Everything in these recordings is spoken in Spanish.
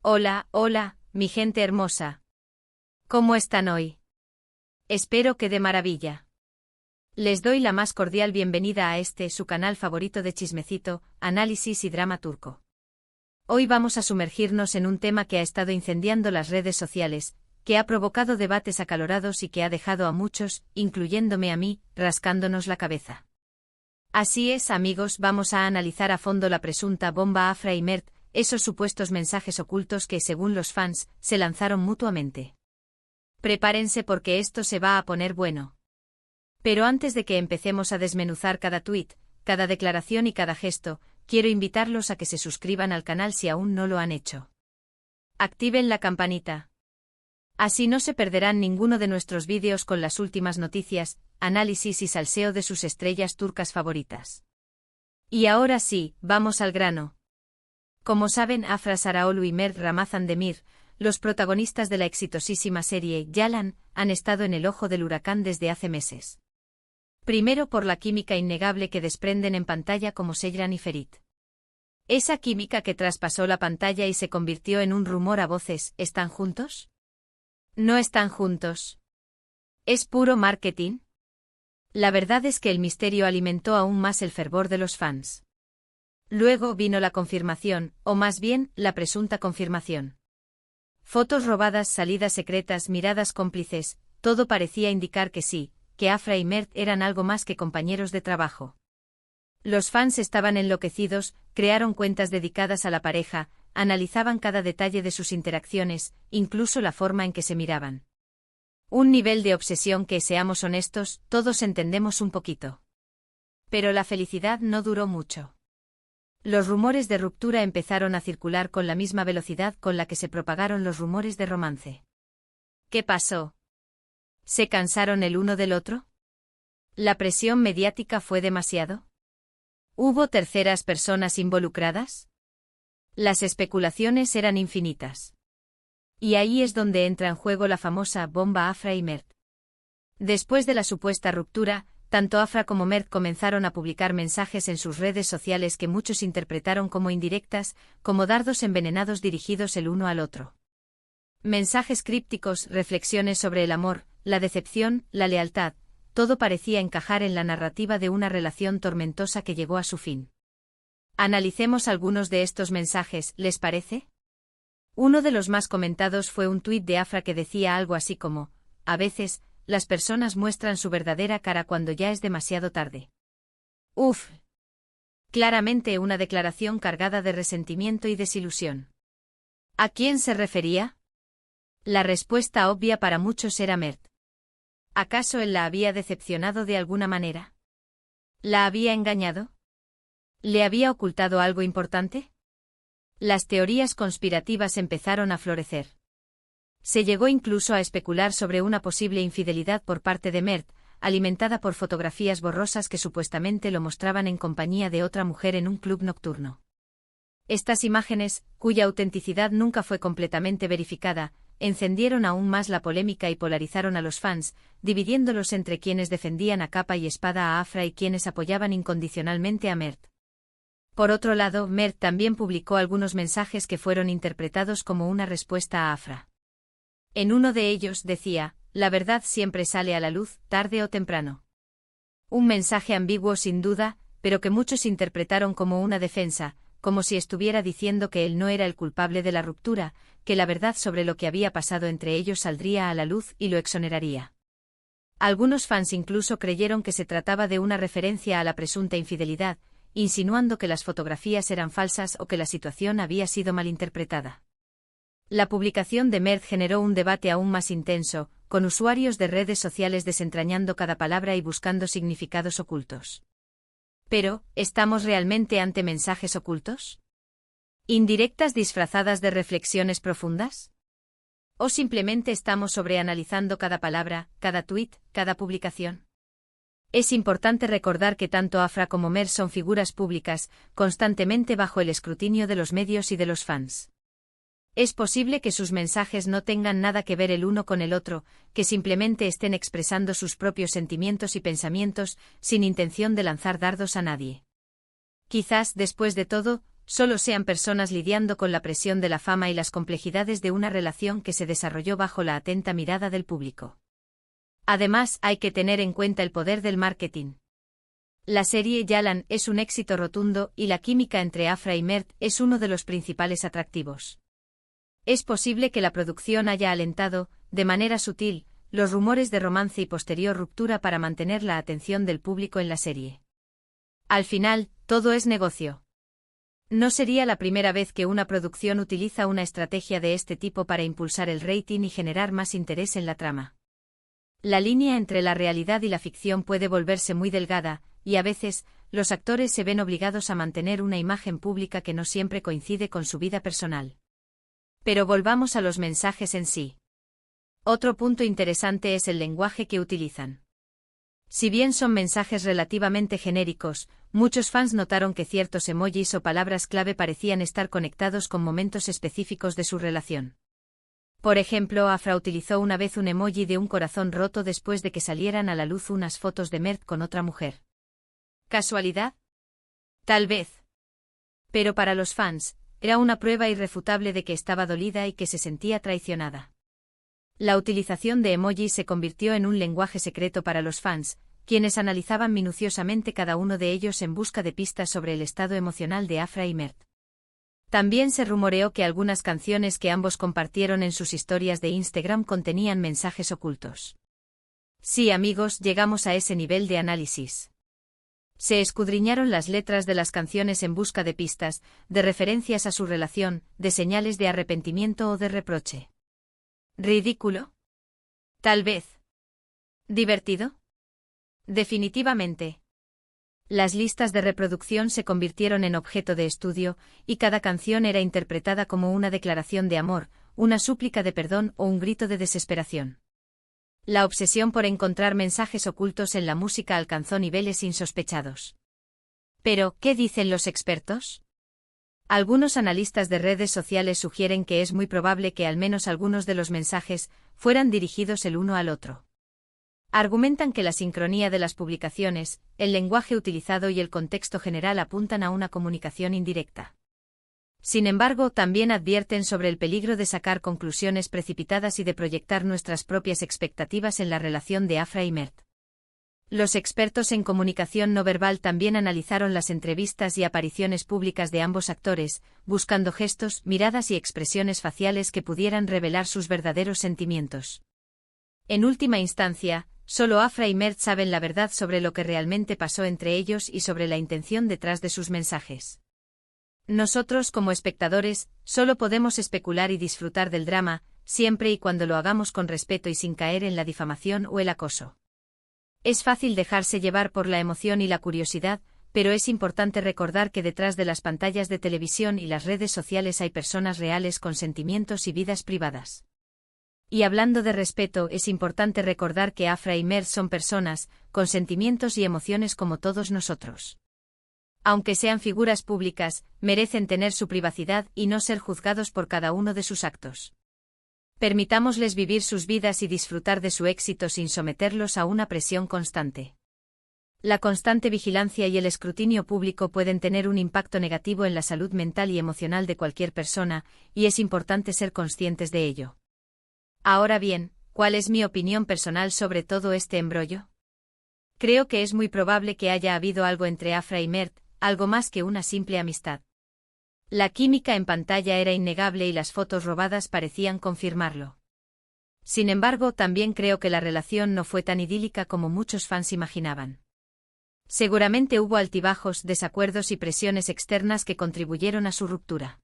Hola, hola, mi gente hermosa. ¿Cómo están hoy? Espero que de maravilla. Les doy la más cordial bienvenida a su canal favorito de chismecito, análisis y drama turco. Hoy vamos a sumergirnos en un tema que ha estado incendiando las redes sociales, que ha provocado debates acalorados y que ha dejado a muchos, incluyéndome a mí, rascándonos la cabeza. Así es, amigos, vamos a analizar a fondo la presunta bomba Afra y Mert, esos supuestos mensajes ocultos que, según los fans, se lanzaron mutuamente. Prepárense porque esto se va a poner bueno. Pero antes de que empecemos a desmenuzar cada tuit, cada declaración y cada gesto, quiero invitarlos a que se suscriban al canal si aún no lo han hecho. Activen la campanita. Así no se perderán ninguno de nuestros vídeos con las últimas noticias, análisis y salseo de sus estrellas turcas favoritas. Y ahora sí, vamos al grano. Como saben, Afra Sarıoğlu y Mert Ramazan Demir, los protagonistas de la exitosísima serie Yalan, han estado en el ojo del huracán desde hace meses. Primero por la química innegable que desprenden en pantalla como Seyran y Ferit. Esa química que traspasó la pantalla y se convirtió en un rumor a voces, ¿están juntos? ¿No están juntos? ¿Es puro marketing? La verdad es que el misterio alimentó aún más el fervor de los fans. Luego vino la confirmación, o más bien, la presunta confirmación. Fotos robadas, salidas secretas, miradas cómplices, todo parecía indicar que sí, que Afra y Mert eran algo más que compañeros de trabajo. Los fans estaban enloquecidos, crearon cuentas dedicadas a la pareja, analizaban cada detalle de sus interacciones, incluso la forma en que se miraban. Un nivel de obsesión que, seamos honestos, todos entendemos un poquito. Pero la felicidad no duró mucho. Los rumores de ruptura empezaron a circular con la misma velocidad con la que se propagaron los rumores de romance. ¿Qué pasó? ¿Se cansaron el uno del otro? ¿La presión mediática fue demasiado? ¿Hubo terceras personas involucradas? Las especulaciones eran infinitas. Y ahí es donde entra en juego la famosa bomba Afra y Mert. Después de la supuesta ruptura, tanto Afra como Mert comenzaron a publicar mensajes en sus redes sociales que muchos interpretaron como indirectas, como dardos envenenados dirigidos el uno al otro. Mensajes crípticos, reflexiones sobre el amor, la decepción, la lealtad, todo parecía encajar en la narrativa de una relación tormentosa que llegó a su fin. Analicemos algunos de estos mensajes, ¿les parece? Uno de los más comentados fue un tuit de Afra que decía algo así como: a veces, las personas muestran su verdadera cara cuando ya es demasiado tarde. Uf. Claramente una declaración cargada de resentimiento y desilusión. ¿A quién se refería? La respuesta obvia para muchos era Mert. ¿Acaso él la había decepcionado de alguna manera? ¿La había engañado? ¿Le había ocultado algo importante? Las teorías conspirativas empezaron a florecer. Se llegó incluso a especular sobre una posible infidelidad por parte de Mert, alimentada por fotografías borrosas que supuestamente lo mostraban en compañía de otra mujer en un club nocturno. Estas imágenes, cuya autenticidad nunca fue completamente verificada, encendieron aún más la polémica y polarizaron a los fans, dividiéndolos entre quienes defendían a capa y espada a Afra y quienes apoyaban incondicionalmente a Mert. Por otro lado, Mert también publicó algunos mensajes que fueron interpretados como una respuesta a Afra. En uno de ellos decía: la verdad siempre sale a la luz, tarde o temprano. Un mensaje ambiguo sin duda, pero que muchos interpretaron como una defensa, como si estuviera diciendo que él no era el culpable de la ruptura, que la verdad sobre lo que había pasado entre ellos saldría a la luz y lo exoneraría. Algunos fans incluso creyeron que se trataba de una referencia a la presunta infidelidad, insinuando que las fotografías eran falsas o que la situación había sido malinterpretada. La publicación de Mert generó un debate aún más intenso, con usuarios de redes sociales desentrañando cada palabra y buscando significados ocultos. Pero, ¿estamos realmente ante mensajes ocultos? ¿Indirectas disfrazadas de reflexiones profundas? ¿O simplemente estamos sobreanalizando cada palabra, cada tuit, cada publicación? Es importante recordar que tanto Afra como Mert son figuras públicas, constantemente bajo el escrutinio de los medios y de los fans. Es posible que sus mensajes no tengan nada que ver el uno con el otro, que simplemente estén expresando sus propios sentimientos y pensamientos, sin intención de lanzar dardos a nadie. Quizás, después de todo, solo sean personas lidiando con la presión de la fama y las complejidades de una relación que se desarrolló bajo la atenta mirada del público. Además, hay que tener en cuenta el poder del marketing. La serie Yalan es un éxito rotundo y la química entre Afra y Mert es uno de los principales atractivos. Es posible que la producción haya alentado, de manera sutil, los rumores de romance y posterior ruptura para mantener la atención del público en la serie. Al final, todo es negocio. No sería la primera vez que una producción utiliza una estrategia de este tipo para impulsar el rating y generar más interés en la trama. La línea entre la realidad y la ficción puede volverse muy delgada, y a veces, los actores se ven obligados a mantener una imagen pública que no siempre coincide con su vida personal. Pero volvamos a los mensajes en sí. Otro punto interesante es el lenguaje que utilizan. Si bien son mensajes relativamente genéricos, muchos fans notaron que ciertos emojis o palabras clave parecían estar conectados con momentos específicos de su relación. Por ejemplo, Afra utilizó una vez un emoji de un corazón roto después de que salieran a la luz unas fotos de Mert con otra mujer. ¿Casualidad? Tal vez. Pero para los fans, era una prueba irrefutable de que estaba dolida y que se sentía traicionada. La utilización de emojis se convirtió en un lenguaje secreto para los fans, quienes analizaban minuciosamente cada uno de ellos en busca de pistas sobre el estado emocional de Afra y Mert. También se rumoreó que algunas canciones que ambos compartieron en sus historias de Instagram contenían mensajes ocultos. Sí, amigos, llegamos a ese nivel de análisis. Se escudriñaron las letras de las canciones en busca de pistas, de referencias a su relación, de señales de arrepentimiento o de reproche. ¿Ridículo? Tal vez. ¿Divertido? Definitivamente. Las listas de reproducción se convirtieron en objeto de estudio, y cada canción era interpretada como una declaración de amor, una súplica de perdón o un grito de desesperación. La obsesión por encontrar mensajes ocultos en la música alcanzó niveles insospechados. Pero, ¿qué dicen los expertos? Algunos analistas de redes sociales sugieren que es muy probable que al menos algunos de los mensajes fueran dirigidos el uno al otro. Argumentan que la sincronía de las publicaciones, el lenguaje utilizado y el contexto general apuntan a una comunicación indirecta. Sin embargo, también advierten sobre el peligro de sacar conclusiones precipitadas y de proyectar nuestras propias expectativas en la relación de Afra y Mert. Los expertos en comunicación no verbal también analizaron las entrevistas y apariciones públicas de ambos actores, buscando gestos, miradas y expresiones faciales que pudieran revelar sus verdaderos sentimientos. En última instancia, solo Afra y Mert saben la verdad sobre lo que realmente pasó entre ellos y sobre la intención detrás de sus mensajes. Nosotros, como espectadores, solo podemos especular y disfrutar del drama, siempre y cuando lo hagamos con respeto y sin caer en la difamación o el acoso. Es fácil dejarse llevar por la emoción y la curiosidad, pero es importante recordar que detrás de las pantallas de televisión y las redes sociales hay personas reales con sentimientos y vidas privadas. Y hablando de respeto, es importante recordar que Afra y Mert son personas, con sentimientos y emociones como todos nosotros. Aunque sean figuras públicas, merecen tener su privacidad y no ser juzgados por cada uno de sus actos. Permitámosles vivir sus vidas y disfrutar de su éxito sin someterlos a una presión constante. La constante vigilancia y el escrutinio público pueden tener un impacto negativo en la salud mental y emocional de cualquier persona, y es importante ser conscientes de ello. Ahora bien, ¿cuál es mi opinión personal sobre todo este embrollo? Creo que es muy probable que haya habido algo entre Afra y Mert, algo más que una simple amistad. La química en pantalla era innegable y las fotos robadas parecían confirmarlo. Sin embargo, también creo que la relación no fue tan idílica como muchos fans imaginaban. Seguramente hubo altibajos, desacuerdos y presiones externas que contribuyeron a su ruptura.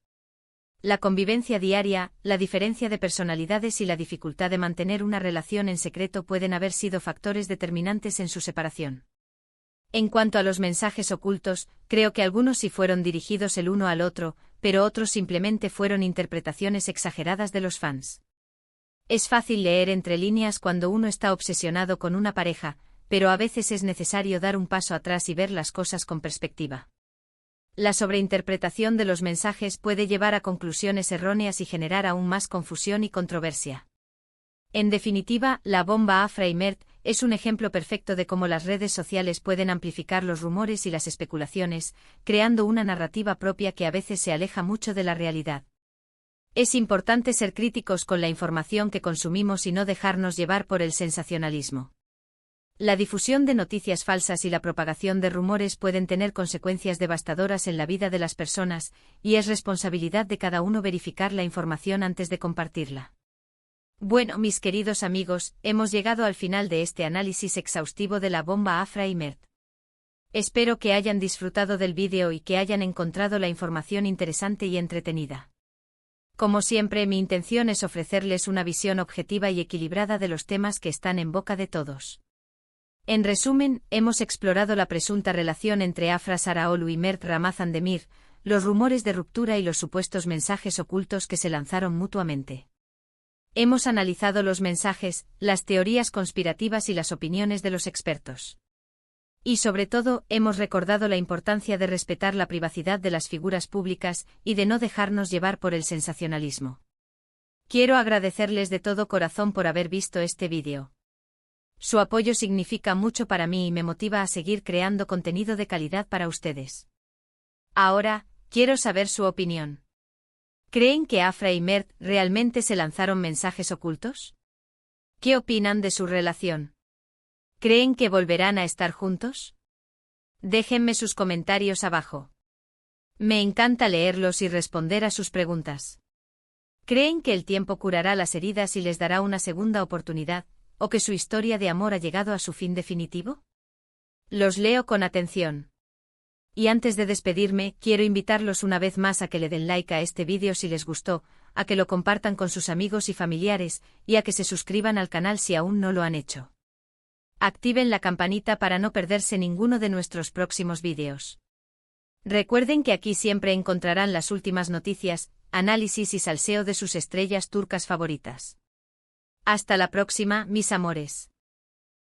La convivencia diaria, la diferencia de personalidades y la dificultad de mantener una relación en secreto pueden haber sido factores determinantes en su separación. En cuanto a los mensajes ocultos, creo que algunos sí fueron dirigidos el uno al otro, pero otros simplemente fueron interpretaciones exageradas de los fans. Es fácil leer entre líneas cuando uno está obsesionado con una pareja, pero a veces es necesario dar un paso atrás y ver las cosas con perspectiva. La sobreinterpretación de los mensajes puede llevar a conclusiones erróneas y generar aún más confusión y controversia. En definitiva, la bomba Afra y Mert es un ejemplo perfecto de cómo las redes sociales pueden amplificar los rumores y las especulaciones, creando una narrativa propia que a veces se aleja mucho de la realidad. Es importante ser críticos con la información que consumimos y no dejarnos llevar por el sensacionalismo. La difusión de noticias falsas y la propagación de rumores pueden tener consecuencias devastadoras en la vida de las personas, y es responsabilidad de cada uno verificar la información antes de compartirla. Bueno, mis queridos amigos, hemos llegado al final de este análisis exhaustivo de la bomba Afra y Mert. Espero que hayan disfrutado del vídeo y que hayan encontrado la información interesante y entretenida. Como siempre, mi intención es ofrecerles una visión objetiva y equilibrada de los temas que están en boca de todos. En resumen, hemos explorado la presunta relación entre Afra Saraoglu y Mert Ramazan Demir, los rumores de ruptura y los supuestos mensajes ocultos que se lanzaron mutuamente. Hemos analizado los mensajes, las teorías conspirativas y las opiniones de los expertos. Y sobre todo, hemos recordado la importancia de respetar la privacidad de las figuras públicas y de no dejarnos llevar por el sensacionalismo. Quiero agradecerles de todo corazón por haber visto este vídeo. Su apoyo significa mucho para mí y me motiva a seguir creando contenido de calidad para ustedes. Ahora, quiero saber su opinión. ¿Creen que Afra y Mert realmente se lanzaron mensajes ocultos? ¿Qué opinan de su relación? ¿Creen que volverán a estar juntos? Déjenme sus comentarios abajo. Me encanta leerlos y responder a sus preguntas. ¿Creen que el tiempo curará las heridas y les dará una segunda oportunidad? ¿O que su historia de amor ha llegado a su fin definitivo? Los leo con atención. Y antes de despedirme, quiero invitarlos una vez más a que le den like a este vídeo si les gustó, a que lo compartan con sus amigos y familiares, y a que se suscriban al canal si aún no lo han hecho. Activen la campanita para no perderse ninguno de nuestros próximos vídeos. Recuerden que aquí siempre encontrarán las últimas noticias, análisis y salseo de sus estrellas turcas favoritas. Hasta la próxima, mis amores.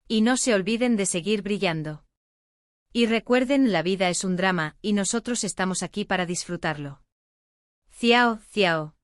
Y no se olviden de seguir brillando. Y recuerden, la vida es un drama, y nosotros estamos aquí para disfrutarlo. Ciao, ciao.